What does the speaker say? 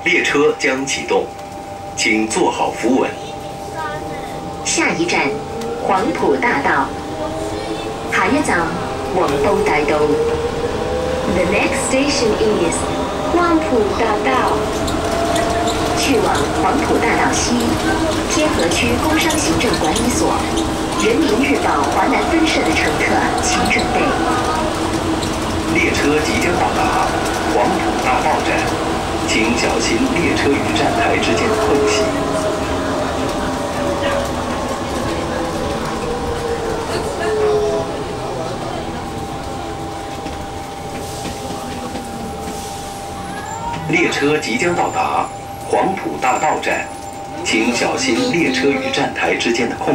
列车将启动，请坐好扶稳。下一站，黄埔大道。下一站，黄埔大道。The next station is 黄埔大道。去往黄埔大道西，天河区工商行政管理所。人民日报华南分社的乘客，请准备。列车即将到达黄埔大道站，请小心列车与站台之间的空隙。列车即将到达黄埔大道站，请小心列车与站台之间的空隙。